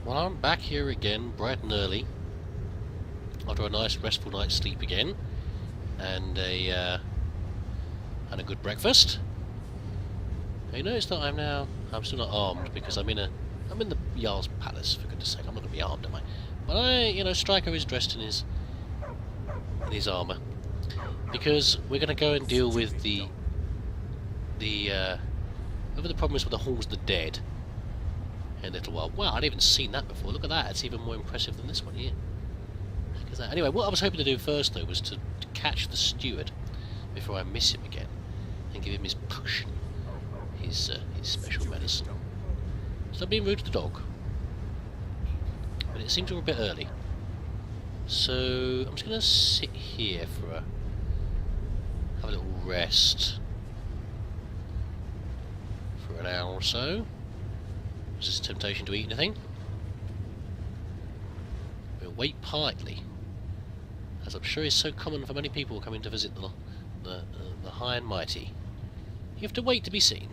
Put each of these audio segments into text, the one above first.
Well, I'm back here again, bright and early, after a nice restful night's sleep again, and a good breakfast. Now, you notice that I'm still not armed because I'm in the Jarl's palace. For goodness' sake, I'm not going to be armed, am I? But Striker is dressed in his armour because we're going to go and deal with whatever the problem is with the Halls of the Dead in a little while. Wow, I'd even seen that before. Look at that. It's even more impressive than this one here. Look at that. Anyway, what I was hoping to do first, though, was to catch the steward before I miss him again and give him his potion, his special medicine. So I'm being rude to the dog, but it seems we're a bit early. So I'm just going to sit here have a little rest for an hour or so. Is this a temptation to eat anything? We'll wait politely, as I'm sure is so common for many people coming to visit the high and mighty. You have to wait to be seen.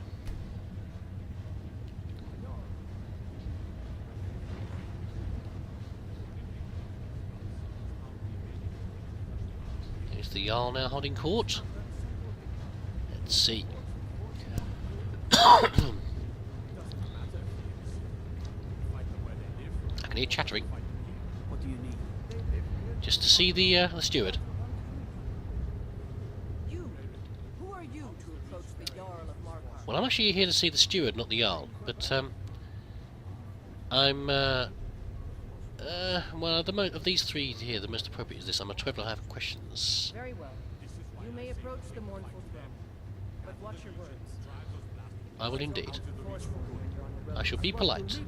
Is the Jarl now holding court? Let's see. I can hear chattering. What do you need? Just to see the steward. Who are you to approach the Jarl of Markarth? Well, I'm actually here to see the steward, not the Jarl. But I'm well, of these three here, the most appropriate is this. I'm a traveller. I have questions. Very well. You may approach the mournful throne, but watch your words. I will indeed. I shall be polite.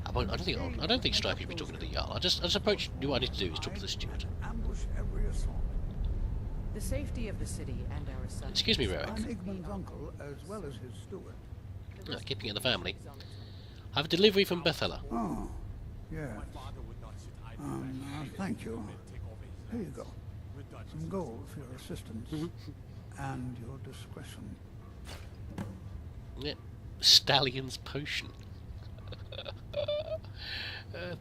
I don't think Striker should be talking to the Jarl. I just approach. What I need to do is talk to the steward. The safety of the city and our son. Excuse me, Veriax. Igmund's uncle, as well as his steward. Keeping it in the family. I have a delivery from Bethella. Oh, yes. Thank you. Here you go. Some gold for your assistance and your discretion. Yeah. Stallion's potion.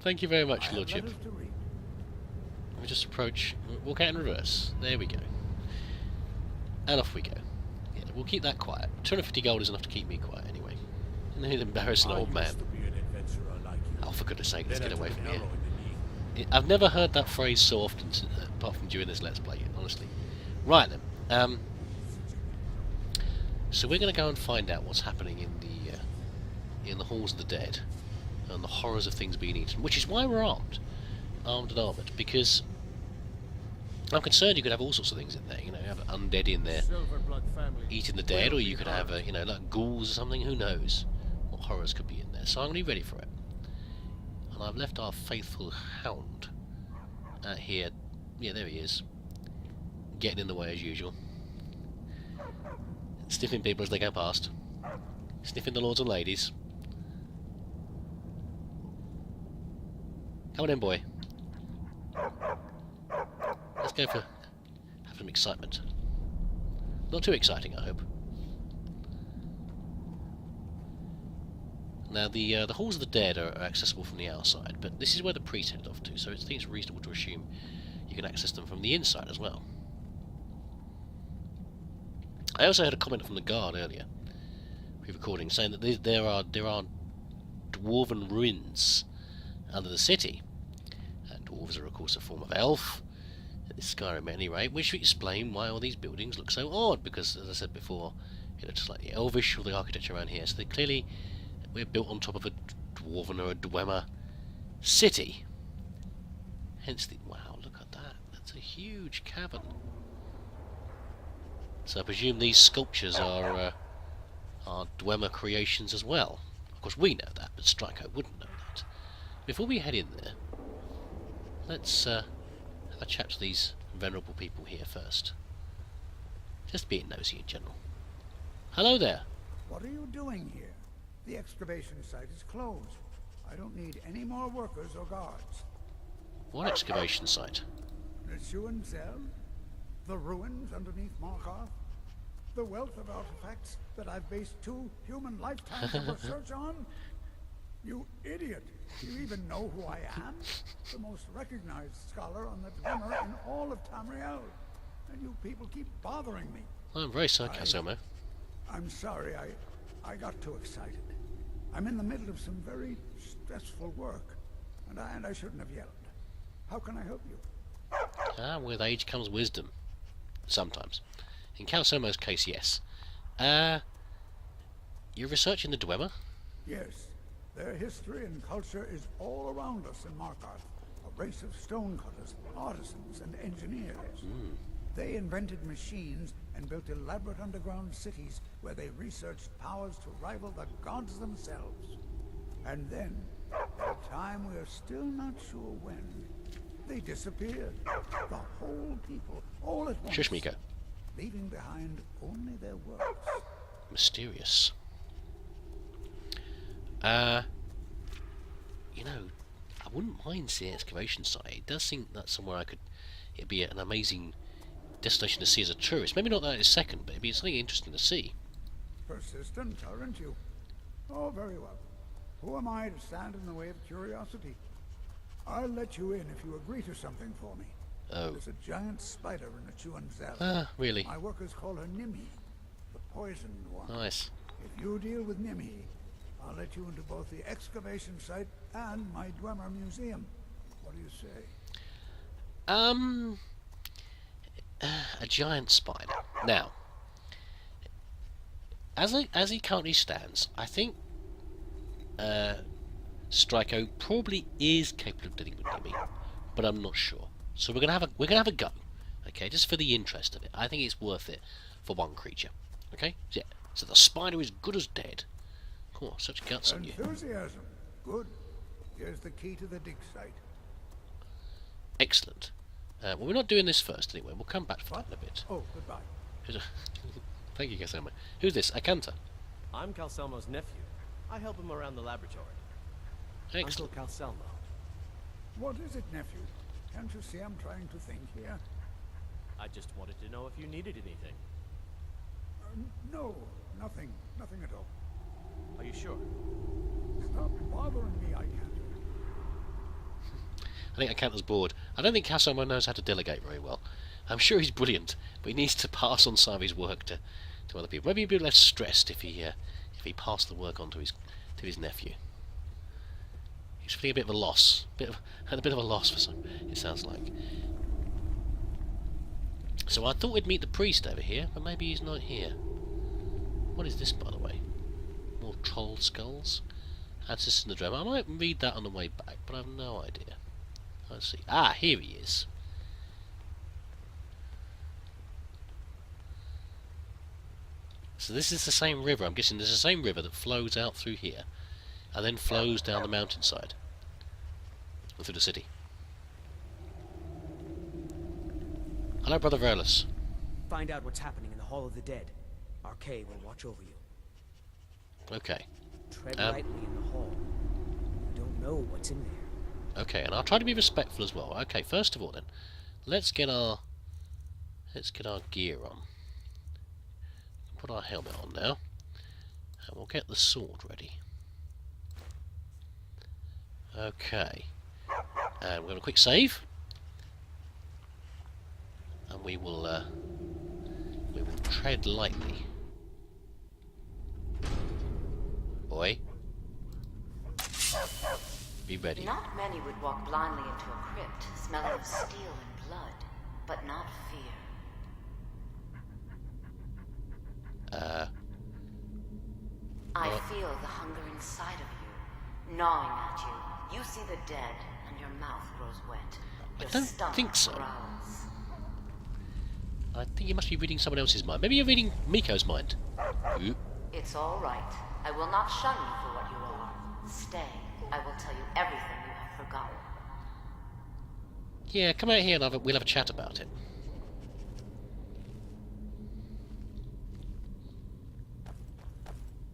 Thank you very much, Lordship. Let me just approach. Walk out in reverse. There we go. And off we go. Yeah, we'll keep that quiet. 250 gold is enough to keep me quiet anyway. And an embarrassing old man. Oh, for goodness sake, let's get away from here. I've never heard that phrase so often, apart from during this Let's Play, honestly. Right then. So we're going to go and find out what's happening in the Halls of the Dead and the horrors of things being eaten, which is why we're armed and armoured, because I'm concerned you could have all sorts of things in there. You know, you have undead in there eating the dead, or you could have like ghouls or something. Who knows what horrors could be in there? So I'm going to be ready for it. And I've left our faithful hound out here. Yeah, there he is, getting in the way as usual, sniffing people as they go past, sniffing the lords and ladies. Come on in, boy. Let's go have some excitement. Not too exciting, I hope. Now, the Halls of the Dead are accessible from the outside, but this is where the priest headed off to, so I think it's reasonable to assume you can access them from the inside as well. I also had a comment from the guard earlier, pre-recording, saying that there are dwarven ruins under the city. And dwarves are, of course, a form of elf, in Skyrim at any rate, which would explain why all these buildings look so odd, because, as I said before, just like the elvish or the architecture around here, so they clearly, we're built on top of a dwarven or a dwemer city. Hence the... wow, look at that. That's a huge cavern. So I presume these sculptures are dwemer creations as well. Of course we know that, but Striker wouldn't know that. Before we head in there, let's have a chat to these venerable people here first. Just being nosy in general. Hello there. What are you doing here? The excavation site is closed. I don't need any more workers or guards. What excavation site? The Shuan Cell? The ruins underneath Markarth? The wealth of artifacts that I've based 2 human lifetimes of research on? You idiot! Do you even know who I am? The most recognized scholar on the Dwemer in all of Tamriel. And you people keep bothering me. I'm very sorry, Calcelmo. I'm sorry, I got too excited. I'm in the middle of some very stressful work, and I shouldn't have yelled. How can I help you? Ah, with age comes wisdom. Sometimes. In Calcelmo's case, yes. You're researching the Dwemer? Yes. Their history and culture is all around us in Markarth. A race of stonecutters, artisans, and engineers. They invented machines and built elaborate underground cities where they researched powers to rival the gods themselves. And then, at a time we are still not sure when, they disappeared. The whole people, all at once. Shush, Miko. Leaving behind only their works. Mysterious. You know, I wouldn't mind seeing excavation site. It does seem that's somewhere it'd be an amazing destination to see as a tourist. Maybe not that a second, but it'd be something interesting to see. Persistent, aren't you? Oh, very well. Who am I to stand in the way of curiosity? I'll let you in if you agree to something for me. Oh. There's a giant spider in the Chuan Zell. Ah, really? My workers call her Nimhi, the poisoned one. Nice. If you deal with Nimhi, I'll let you into both the excavation site and my Dwemer museum. What do you say? A giant spider. Now, as he currently stands, I think Striko probably is capable of dealing with Nimhi, but I'm not sure. So we're gonna have a go, okay? Just for the interest of it, I think it's worth it for one creature, okay? Yeah. So the spider is good as dead. Oh, such guts on you. Enthusiasm. Good. Here's the key to the dig site. Excellent. Well, we're not doing this first anyway. We'll come back to that in a bit. Oh, goodbye. Thank you, Calcelmo. Who's this? Akanta. I'm Calcelmo's nephew. I help him around the laboratory. Excellent. Uncle Calcelmo. What is it, nephew? Can't you see I'm trying to think here? I just wanted to know if you needed anything. No, nothing. Nothing at all. Are you sure? Stop bothering me, I can't. I think Akanta's bored. I don't think Calcelmo knows how to delegate very well. I'm sure he's brilliant, but he needs to pass on some of his work to other people. Maybe he'd be less stressed if he passed the work on to his nephew. He's feeling a bit of a loss. Had a bit of a loss for some, it sounds like. So I thought we'd meet the priest over here, but maybe he's not here. What is this, by the way? More troll skulls? Ancestors in the Dwemer. I might read that on the way back, but I have no idea. Let's see. Ah, here he is. So this is the same river. I'm guessing there's the same river that flows out through here, and then flows down the mountainside, and through the city. Hello, Brother Verlis. Find out what's happening in the Hall of the Dead. Arkay will watch over you. Okay. Tread lightly in the hall. You don't know what's in there. Okay, and I'll try to be respectful as well. Okay, first of all then, let's get our gear on. Put our helmet on now, and we'll get the sword ready. Okay, and we're going to quick save, and we will tread lightly. Boy, be ready. Not many would walk blindly into a crypt, smelling of steel and blood, but not fear. I feel the hunger inside of you, gnawing at you. You see the dead, and your mouth grows wet. Your I don't stomach think so. growls. I think you must be reading someone else's mind. Maybe you're reading Miko's mind. Ooh. It's all right. I will not shun you for what you are. Stay. I will tell you everything you have forgotten. Yeah, come out here and we'll have a chat about it.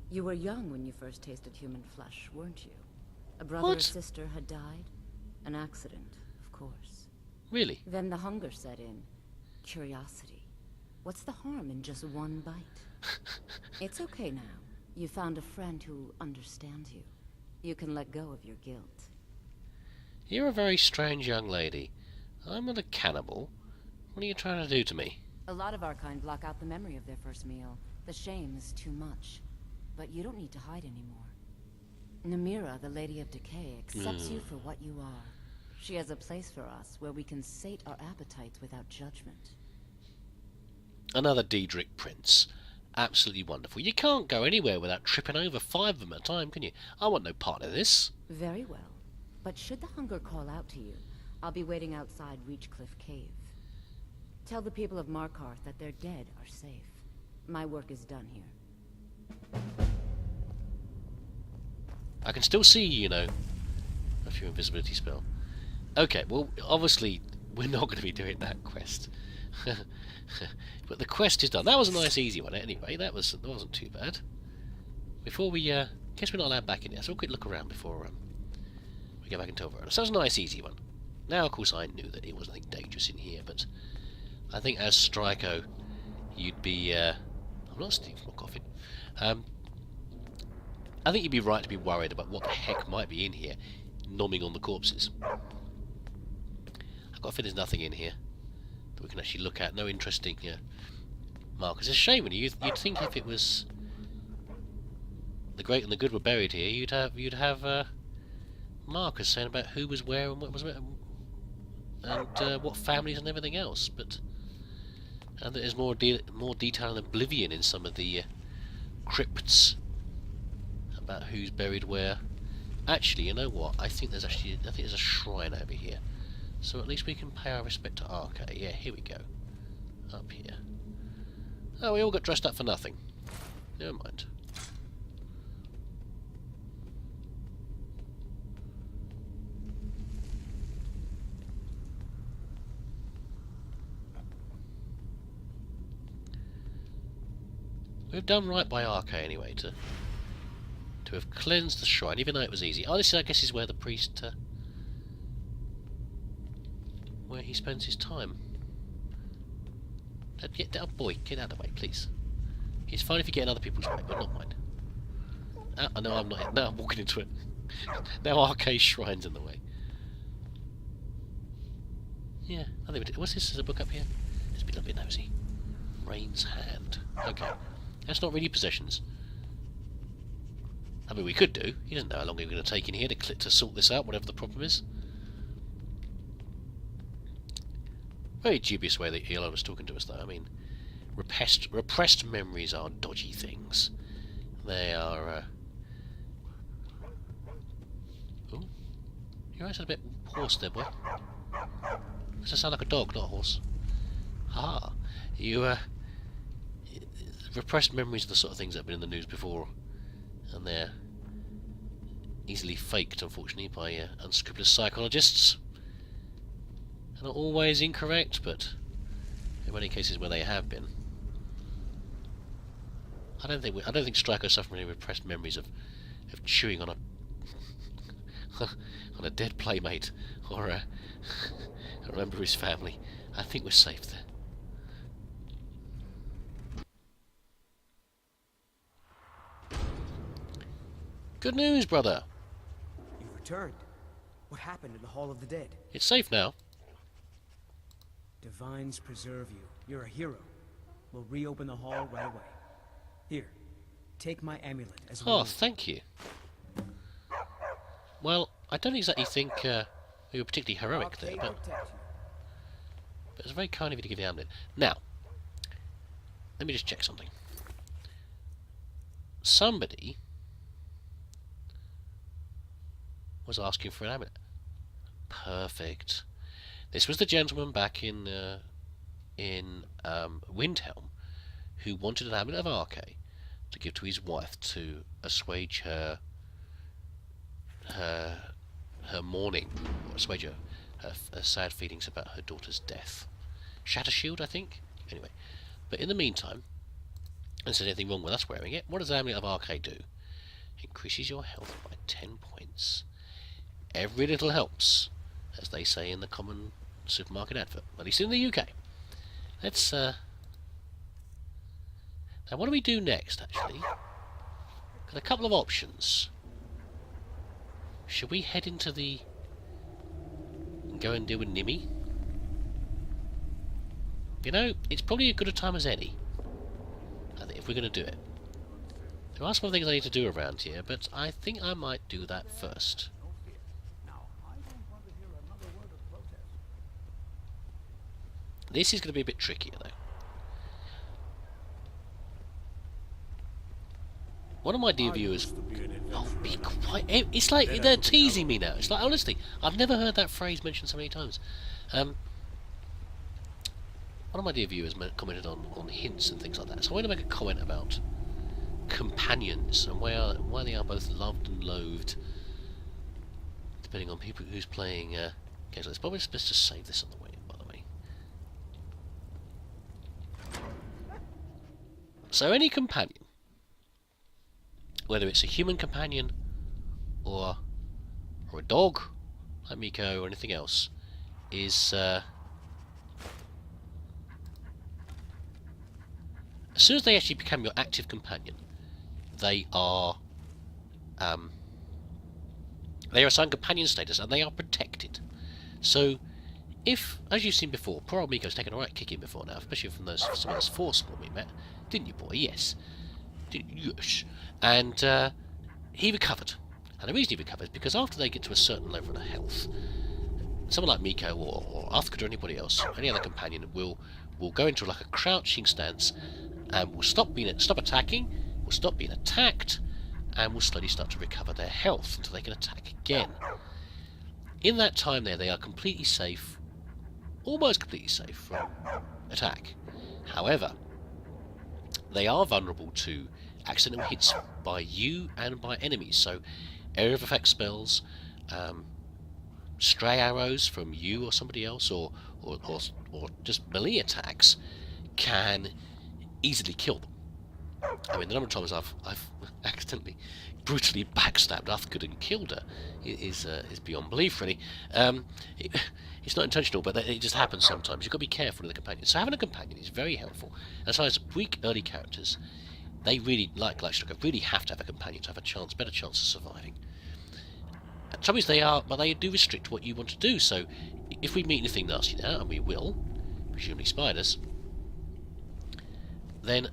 You were young when you first tasted human flesh, weren't you? A brother or sister had died? An accident, of course. Really? Then the hunger set in. Curiosity. What's the harm in just one bite? It's okay now. You found a friend who understands you. You can let go of your guilt. You're a very strange young lady. I'm not a cannibal. What are you trying to do to me? A lot of our kind block out the memory of their first meal. The shame is too much. But you don't need to hide anymore. Namira, the Lady of Decay, accepts you for what you are. She has a place for us where we can sate our appetites without judgment. Another Daedric prince. Absolutely wonderful. You can't go anywhere without tripping over 5 of them at a time, can you? I want no part of this. Very well. But should the hunger call out to you, I'll be waiting outside Reachcliff Cave. Tell the people of Markarth that their dead are safe. My work is done here. I can still see you, you know. That's your invisibility spell. Okay, well, obviously, we're not going to be doing that quest. But the quest is done. That was a nice, easy one, anyway. That wasn't too bad. Before we, guess we're not allowed back in here, so we'll quick look around before we go back into Overrun. So that was a nice, easy one. Now, of course, I knew that it was nothing dangerous in here, but I think as Stryko, you'd be, I'm not Steve, I'm not coughing. I think you'd be right to be worried about what the heck might be in here, nomming on the corpses. I've got a feeling there's nothing in here that we can actually look at. No interesting markers. It's a shame, when you'd think if it was the great and the good were buried here, you'd have markers saying about who was where and what was where, and what families and everything else. But there's more detail and oblivion in some of the crypts about who's buried where. Actually, you know what? I think there's a shrine over here, so at least we can pay our respect to Arke. Yeah, here we go. Up here. Oh, we all got dressed up for nothing. Never mind. We've done right by Arke anyway to have cleansed the shrine, even though it was easy. Oh, this, I guess, is where the priest, where he spends his time. Oh boy, get out of the way, please. It's fine if you get in other people's way, but not mine. No, I'm not. Now I'm walking into it. Now Arke's shrine's in the way. Yeah, I think we did. What's this? There's a book up here. Let's be a little bit nosy. Rain's Hand. Okay. That's not really possessions. I mean, we could do. He doesn't know how long we're going to take in here to sort this out, whatever the problem is. Very dubious way that Eli was talking to us, though. I mean, repressed memories are dodgy things. They are. Oh, your eyes are a bit hoarse there, boy. Does that sound like a dog, not a horse? Ah, you. Repressed memories are the sort of things that have been in the news before, and they're easily faked, unfortunately, by unscrupulous psychologists. They're not always incorrect, but in many cases where they have been. I don't think Stryko suffered from any repressed memories of chewing on a on a dead playmate or a member of his family. I think we're safe there. Good news, brother. You've returned. What happened in the Hall of the Dead? It's safe now. Divines preserve you. You're a hero. We'll reopen the hall right away. Here, take my amulet as a Oh, reward. thank you. Well, I don't exactly think we were particularly heroic there, but it's very kind of you to give the amulet. Now, let me just check something. Somebody was asking for an amulet. Perfect. This was the gentleman back in Windhelm who wanted an amulet of Arke to give to his wife to assuage her mourning, or assuage her sad feelings about her daughter's death. Shattershield, I think. Anyway, but in the meantime, and there's anything wrong with us wearing it, what does the amulet of Arke do? Increases your health by 10 points. Every little helps, as they say in the common supermarket advert, at least in the UK. Let's now what do we do next, actually? Got a couple of options. should we head into the... and go and deal with Nimmy? You know, it's probably as good a time as any, I think, if we're going to do it. There are some things I need to do around here, but I think I might do that first. This is going to be a bit trickier, though. One of my dear viewers... Oh, be quiet. It's like they're teasing me now. It's like, honestly, I've never heard that phrase mentioned so many times. One of my dear viewers commented on hints and things like that. So I want to make a comment about companions and why they are both loved and loathed, depending on people who's playing games like this. Probably best to save this on the way, by the way. So any companion, whether it's a human companion or a dog like Miko or anything else, is as soon as they actually become your active companion, they are assigned companion status and they are protected. So if, as you've seen before, poor old Miko's taken a right kicking before now, especially from some of those Forceable we met, didn't you, boy? Yes. Yes. And he recovered. And the reason he recovered is because after they get to a certain level of health, someone like Miko or Uthgard or anybody else, any other companion, will go into like a crouching stance and will stop attacking, will stop being attacked, and will slowly start to recover their health until they can attack again. In that time there, they are completely safe, almost completely safe from attack. However, they are vulnerable to accidental hits by you and by enemies. So, area of effect spells, stray arrows from you or somebody else, or just melee attacks can easily kill them. I mean, the number of times I've accidentally, brutally backstabbed Uthgard and killed her is beyond belief, really. It's not intentional, but it just happens sometimes. You've got to be careful with the companion. So having a companion is very helpful. And so as weak early characters, they really, like Livestock, really have to have a companion to have a better chance of surviving. And some ways they do restrict what you want to do. So if we meet anything nasty now, and we will, presumably spiders, then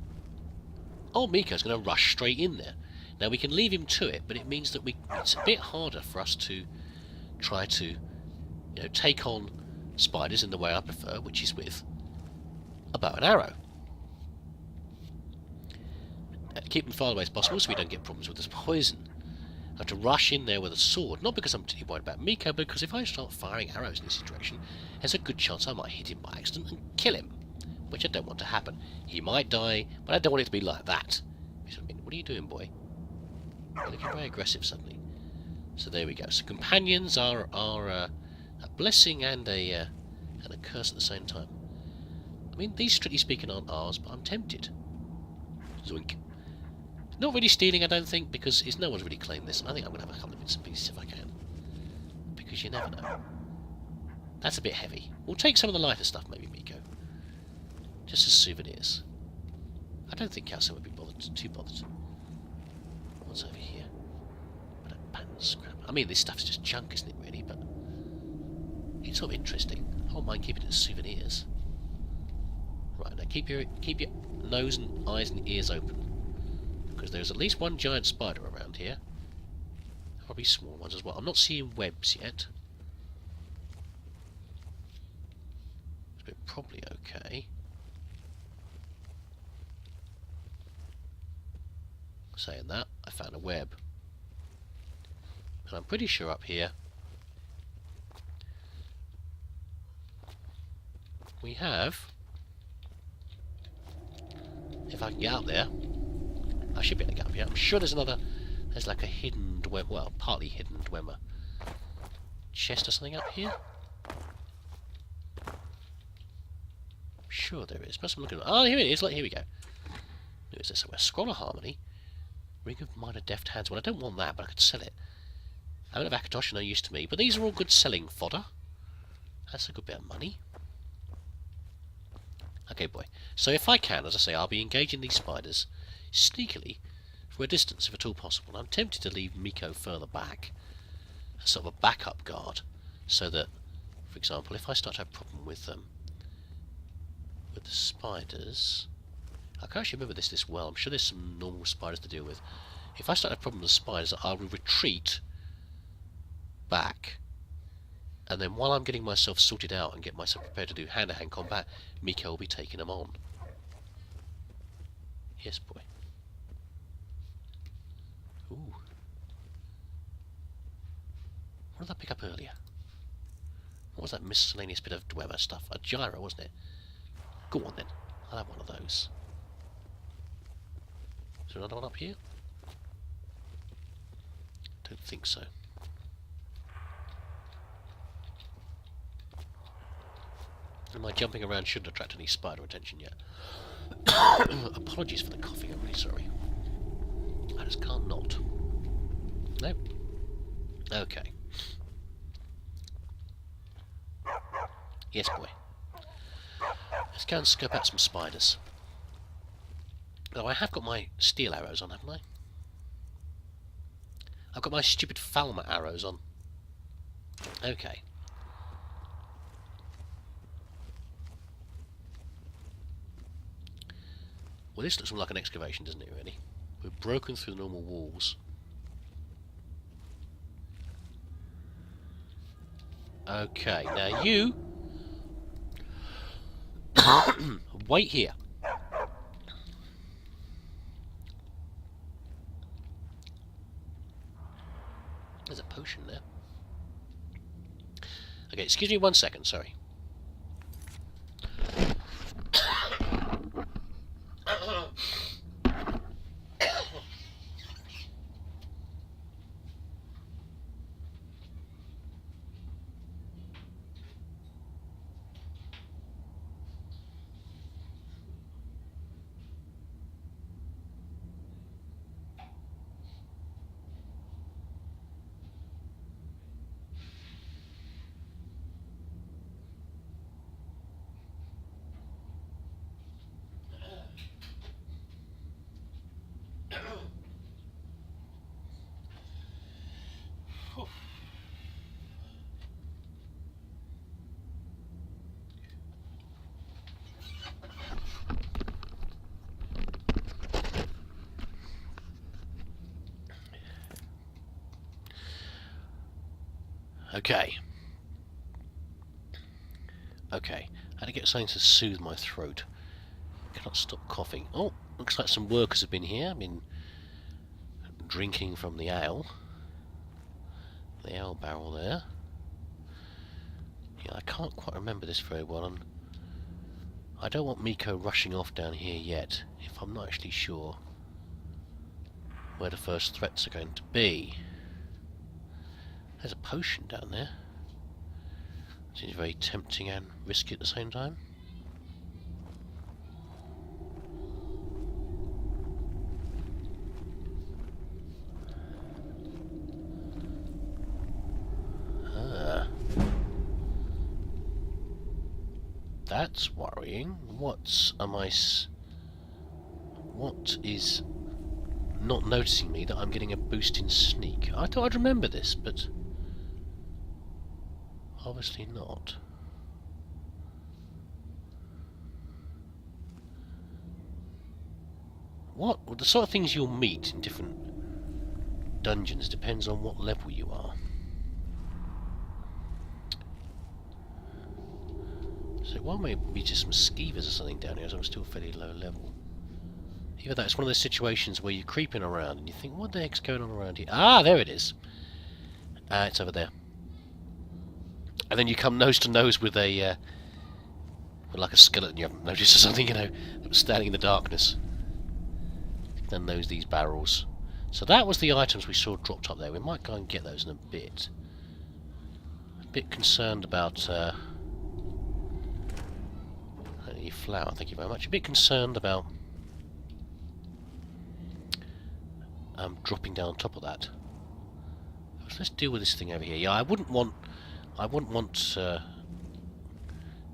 old Miko's going to rush straight in there. Now we can leave him to it, but it means that it's a bit harder for us to try to, take on spiders in the way I prefer, which is with a bow and arrow. Keep them far away as possible so we don't get problems with this poison. I have to rush in there with a sword, not because I'm particularly worried about Miko, but because if I start firing arrows in this direction, there's a good chance I might hit him by accident and kill him, which I don't want to happen. He might die, but I don't want it to be like that. What are you doing, boy? You're looking very aggressive suddenly. So there we go. So companions are a blessing and a curse at the same time. I mean, these, strictly speaking, aren't ours, but I'm tempted. Zoink. Not really stealing, I don't think, because no one's really claimed this. I think I'm going to have a couple of bits and pieces if I can. Because you never know. That's a bit heavy. We'll take some of the lighter stuff, maybe, Miko. Just as souvenirs. I don't think Calcium would be too bothered. What's over here? But a pattern scrap. I mean, this stuff's just junk, isn't it, really? But it's sort of interesting. I don't mind keeping it as souvenirs. Right, now keep your nose and eyes and ears open. Because there's at least one giant spider around here. Probably small ones as well. I'm not seeing webs yet. It's probably okay. Saying that, I found a web. And I'm pretty sure up here we have, if I can get up there, I should be able to get up here. I'm sure there's like a hidden dwemer, well, partly hidden dwemer chest or something up here. I'm sure there is. Must be looking. Oh, here it is. Look, here we go. Who is this somewhere? Scroll of Harmony. Ring of Minor Deft Hands. Well, I don't want that, but I could sell it. I don't have Akatosh, no use to me, but these are all good selling fodder. That's a good bit of money. Okay, boy. So if I can, as I say, I'll be engaging these spiders sneakily from a distance, if at all possible. I'm tempted to leave Miko further back, sort of a backup guard, so that, for example, if I start to have a problem with the spiders, I can't actually remember this well. I'm sure there's some normal spiders to deal with. If I start to have a problem with the spiders, I will retreat back, and then while I'm getting myself sorted out and get myself prepared to do hand-to-hand combat, Miko will be taking them on. Yes, boy. Ooh. What did I pick up earlier? What was that miscellaneous bit of weather stuff? A gyro, wasn't it? Go on then. I'll have one of those. Is there another one up here? Don't think so. Am I jumping around? Shouldn't attract any spider attention yet. Apologies for the coughing, I'm really sorry. I just can't not. No. Okay. Yes, boy. Let's go and scope out some spiders. Oh, I have got my steel arrows on, haven't I? I've got my stupid Falmer arrows on. Okay. Well, this looks more like an excavation, doesn't it, really? We've broken through the normal walls. Okay, now you... wait here. There's a potion there. Okay, excuse me 1 second, sorry. Okay. Okay. I had to get something to soothe my throat. Cannot stop coughing. Oh, looks like some workers have been here. Been drinking from the ale. The ale barrel there. Yeah, I can't quite remember this very well, and I don't want Miko rushing off down here yet, if I'm not actually sure where the first threats are going to be. There's a potion down there. Seems very tempting and risky at the same time. Ah. That's worrying. What is not noticing me that I'm getting a boost in sneak? I thought I'd remember this, but obviously not. What? Well, the sort of things you'll meet in different dungeons depends on what level you are. So one may be just some skeevers or something down here, as I'm still fairly low level. Either that, it's one of those situations where you're creeping around and you think, what the heck's going on around here? Ah, there it is. It's over there. And then you come nose to nose with a, with like a skeleton you haven't noticed or something, you know, that was standing in the darkness. Then these barrels. So that was the items we saw dropped up there. We might go and get those in a bit. A bit concerned about, your flower, thank you very much. A bit concerned about dropping down on top of that. So let's deal with this thing over here. Yeah, I wouldn't want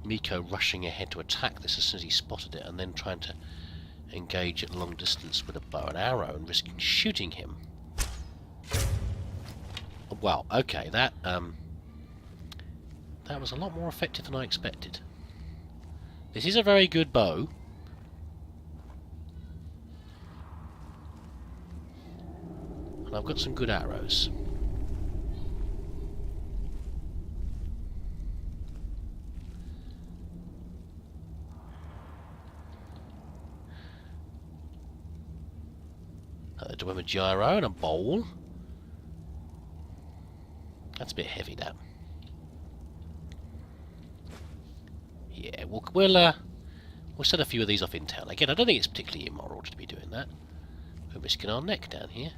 Miko rushing ahead to attack this as soon as he spotted it, and then trying to engage at long distance with a bow and arrow and risking shooting him. Well, okay, that was a lot more effective than I expected. This is a very good bow. And I've got some good arrows. Do a gyro and a bowl. That's a bit heavy, that. Yeah, we'll set a few of these off in town. Again, I don't think it's particularly immoral to be doing that. We're risking our neck down here.